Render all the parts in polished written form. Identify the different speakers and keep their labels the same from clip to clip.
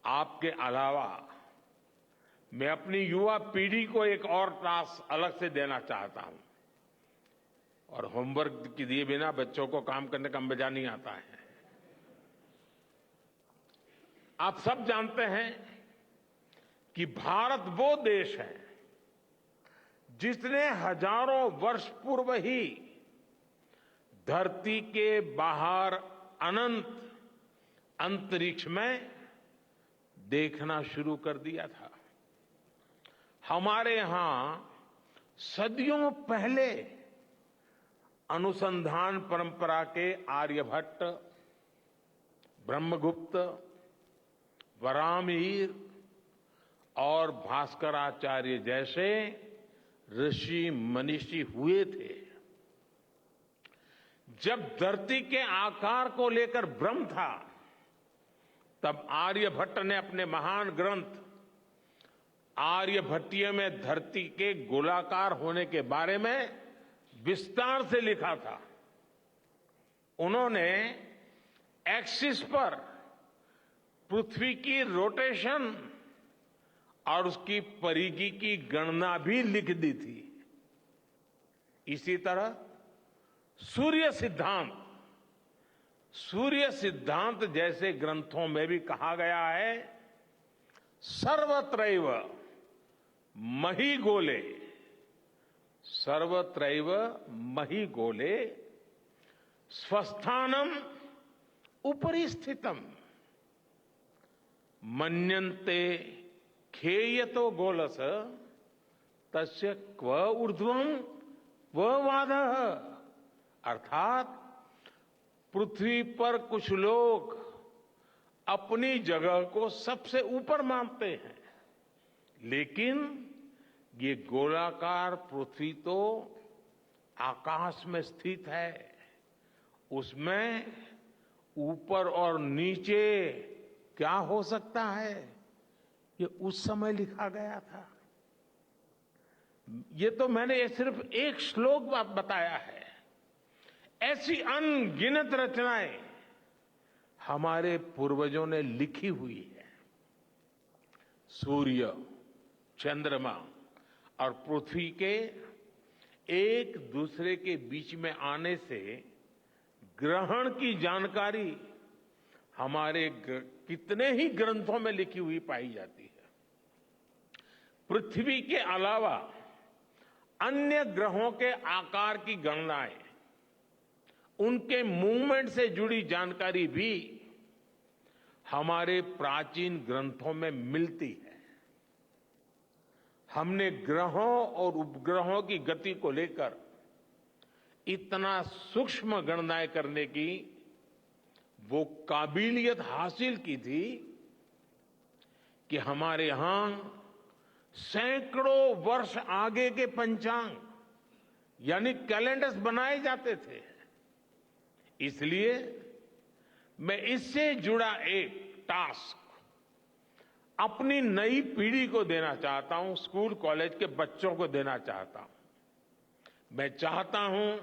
Speaker 1: आपके अलावा मैं अपनी युवा पीढ़ी को एक और टास्क अलग से देना चाहता हूं। और होमवर्क के दिए बिना बच्चों को काम करने का मजा नहीं आता है। आप सब जानते हैं कि भारत वो देश है जिसने हजारों वर्ष पूर्व ही धरती के बाहर अनंत अंतरिक्ष में देखना शुरू कर दिया था। हमारे यहां सदियों पहले अनुसंधान परंपरा के आर्यभट्ट, ब्रह्मगुप्त, वराहमिहिर और भास्कराचार्य जैसे ऋषि मनीषी हुए थे। जब धरती के आकार को लेकर भ्रम था, तब आर्यभट्ट ने अपने महान ग्रंथ आर्यभट्टीय में धरती के गोलाकार होने के बारे में विस्तार से लिखा था। उन्होंने एक्सिस पर पृथ्वी की रोटेशन और उसकी परिधि की गणना भी लिख दी थी। इसी तरह सूर्य सिद्धांत जैसे ग्रंथों में भी कहा गया है, सर्वत्रैव महिगोले, सर्वत्रैव महिगोले स्वस्थानम उपरि स्थितम मन्यन्ते खेयतो गोलस तस्य क्व ऊर्ध्वं क्व वादः। अर्थात पृथ्वी पर कुछ लोग अपनी जगह को सबसे ऊपर मानते हैं, लेकिन ये गोलाकार पृथ्वी तो आकाश में स्थित है। उसमें ऊपर और नीचे क्या हो सकता है, ये उस समय लिखा गया था। ये तो मैंने सिर्फ एक श्लोक बताया है। ऐसी अनगिनत रचनाएं हमारे पूर्वजों ने लिखी हुई है। सूर्य, चंद्रमा और पृथ्वी के एक दूसरे के बीच में आने से ग्रहण की जानकारी हमारे कितने ही ग्रंथों में लिखी हुई पाई जाती है। पृथ्वी के अलावा अन्य ग्रहों के आकार की गणनाएं, उनके मूवमेंट से जुड़ी जानकारी भी हमारे प्राचीन ग्रंथों में मिलती है। हमने ग्रहों और उपग्रहों की गति को लेकर इतना सूक्ष्म गणनाएं करने की वो काबिलियत हासिल की थी कि हमारे यहां सैकड़ों वर्ष आगे के पंचांग यानी कैलेंडर्स बनाए जाते थे। इसलिए मैं इससे जुड़ा एक टास्क अपनी नई पीढ़ी को देना चाहता हूं, स्कूल कॉलेज के बच्चों को देना चाहता हूं। मैं चाहता हूं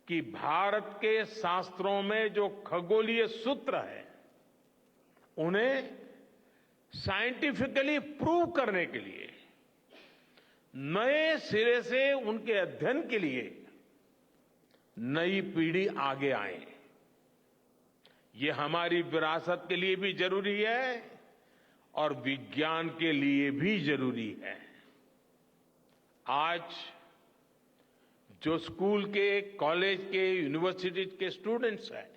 Speaker 1: कि भारत के शास्त्रों में जो खगोलीय सूत्र है, उन्हें साइंटिफिकली प्रूव करने के लिए नए सिरे से उनके अध्ययन के लिए नई पीढ़ी आगे आए। ये हमारी विरासत के लिए भी जरूरी है और विज्ञान के लिए भी जरूरी है। आज जो स्कूल के, कॉलेज के, यूनिवर्सिटी के स्टूडेंट्स हैं,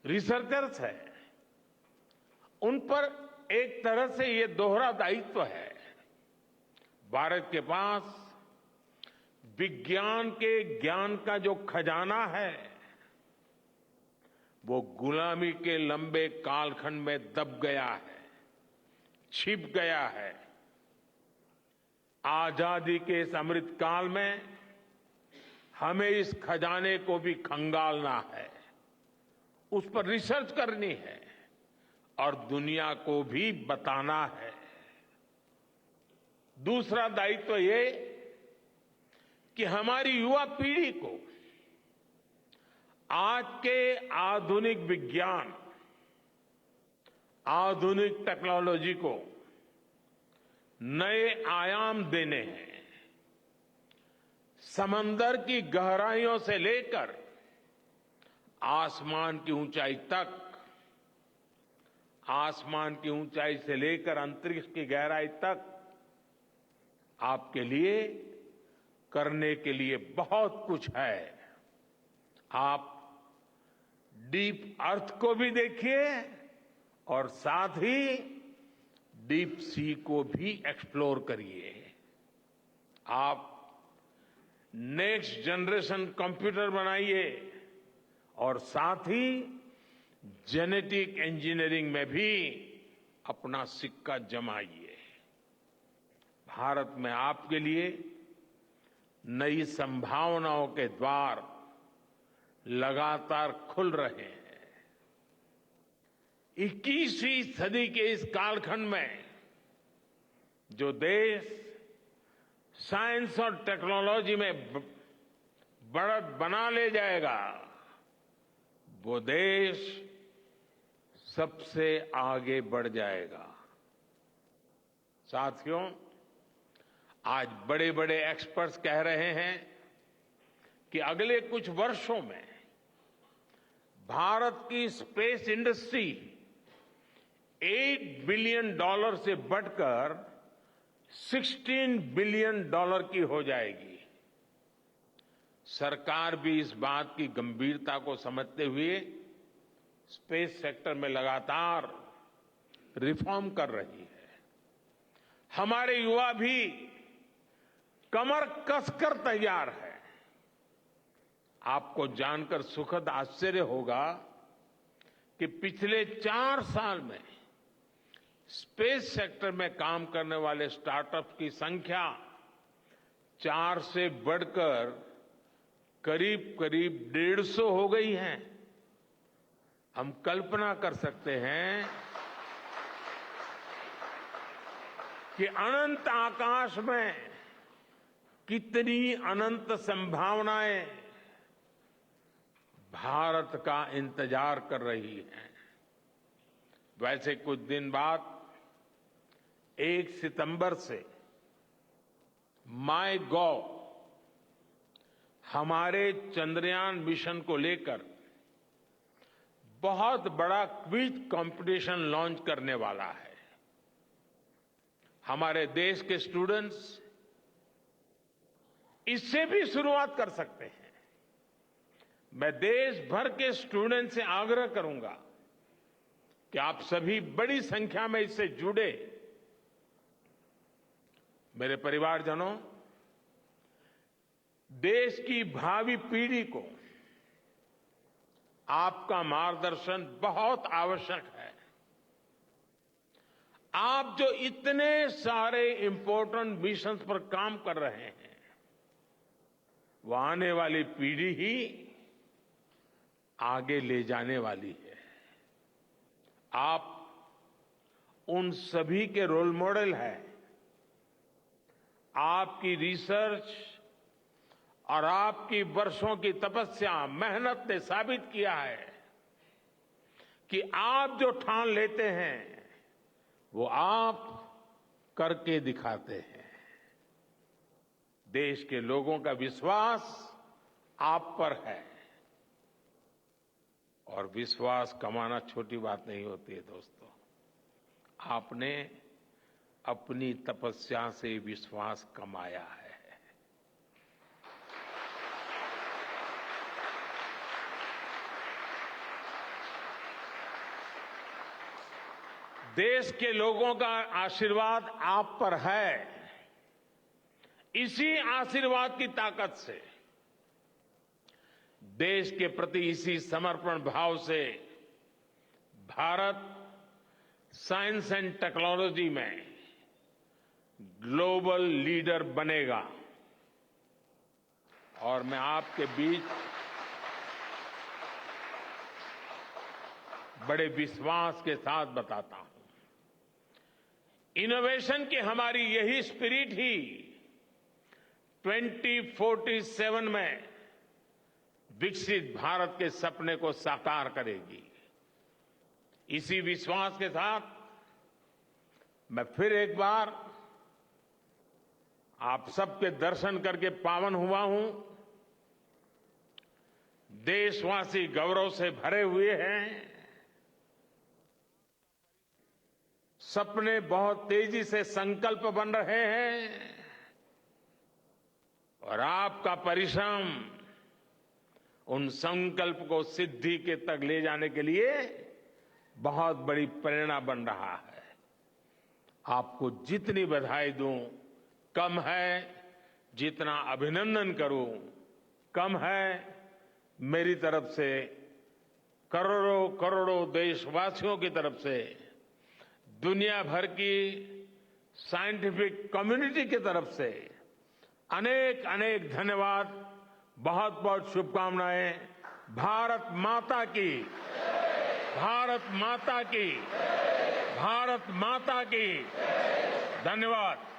Speaker 1: रिसर्चर्स हैं, उन पर एक तरह से ये दोहरा दायित्व है। भारत के पास विज्ञान के ज्ञान का जो खजाना है, वो गुलामी के लंबे कालखंड में दब गया है, छिप गया है। आजादी के इस अमृत काल में हमें इस खजाने को भी खंगालना है, उस पर रिसर्च करनी है और दुनिया को भी बताना है। दूसरा दायित्व ये कि हमारी युवा पीढ़ी को आज के आधुनिक विज्ञान आधुनिक टेक्नोलॉजी को नए आयाम देने हैं। समंदर की गहराइयों से लेकर आसमान की ऊंचाई तक, आसमान की ऊंचाई से लेकर अंतरिक्ष की गहराई तक आपके लिए करने के लिए बहुत कुछ है। आप डीप अर्थ को भी देखिए और साथ ही डीप सी को भी एक्सप्लोर करिए। आप नेक्स्ट जनरेशन कंप्यूटर बनाइए और साथ ही जेनेटिक इंजीनियरिंग में भी अपना सिक्का जमाइए। भारत में आपके लिए नई संभावनाओं के द्वार लगातार खुल रहे हैं। 21वीं सदी के इस कालखंड में जो देश साइंस और टेक्नोलॉजी में बढ़त बना ले जाएगा, वो देश सबसे आगे बढ़ जाएगा। साथियों, आज बड़े बड़े एक्सपर्ट्स कह रहे हैं कि अगले कुछ वर्षों में भारत की स्पेस इंडस्ट्री $8 बिलियन से बढ़कर $16 बिलियन की हो जाएगी। सरकार भी इस बात की गंभीरता को समझते हुए स्पेस सेक्टर में लगातार रिफॉर्म कर रही है। हमारे युवा भी कमर कसकर तैयार है। आपको जानकर सुखद आश्चर्य होगा कि पिछले 4 साल में स्पेस सेक्टर में काम करने वाले स्टार्टअप की संख्या 4 से बढ़कर करीब करीब 150 हो गई है। हम कल्पना कर सकते हैं कि अनंत आकाश में कितनी अनंत संभावनाएं भारत का इंतजार कर रही हैं। वैसे कुछ दिन बाद 1 सितंबर से माईगॉव हमारे चंद्रयान मिशन को लेकर बहुत बड़ा क्विज कंपटीशन लॉन्च करने वाला है। हमारे देश के स्टूडेंट्स इससे भी शुरुआत कर सकते हैं। मैं देश भर के स्टूडेंट से आग्रह करूंगा कि आप सभी बड़ी संख्या में इससे जुड़े। मेरे परिवारजनों, देश की भावी पीढ़ी को आपका मार्गदर्शन बहुत आवश्यक है। आप जो इतने सारे इंपॉर्टेंट मिशंस पर काम कर रहे हैं, वो आने वाली पीढ़ी ही आगे ले जाने वाली है। आप उन सभी के रोल मॉडल हैं। आपकी रिसर्च और आपकी वर्षों की तपस्या, मेहनत ने साबित किया है कि आप जो ठान लेते हैं वो आप करके दिखाते हैं। देश के लोगों का विश्वास आप पर है और विश्वास कमाना छोटी बात नहीं होती है दोस्तों। आपने अपनी तपस्या से विश्वास कमाया है। देश के लोगों का आशीर्वाद आप पर है। इसी आशीर्वाद की ताकत से, देश के प्रति इसी समर्पण भाव से भारत साइंस एंड टेक्नोलॉजी में ग्लोबल लीडर बनेगा। और मैं आपके बीच बड़े विश्वास के साथ बताता हूं, इनोवेशन की हमारी यही स्पिरिट ही 2047 में विकसित भारत के सपने को साकार करेगी। इसी विश्वास के साथ मैं फिर एक बार आप सबके दर्शन करके पावन हुआ हूं। देशवासी गौरव से भरे हुए हैं। सपने बहुत तेजी से संकल्प बन रहे हैं और आपका परिश्रम उन संकल्प को सिद्धि के तक ले जाने के लिए बहुत बड़ी प्रेरणा बन रहा है। आपको जितनी बधाई दूं कम है, जितना अभिनंदन करूं कम है। मेरी तरफ से करोड़ों करोड़ों देशवासियों की तरफ से दुनिया भर की साइंटिफिक कम्युनिटी की तरफ से अनेक अनेक धन्यवाद, बहुत बहुत शुभकामनाएं। भारत माता की, भारत माता की, भारत माता की। धन्यवाद।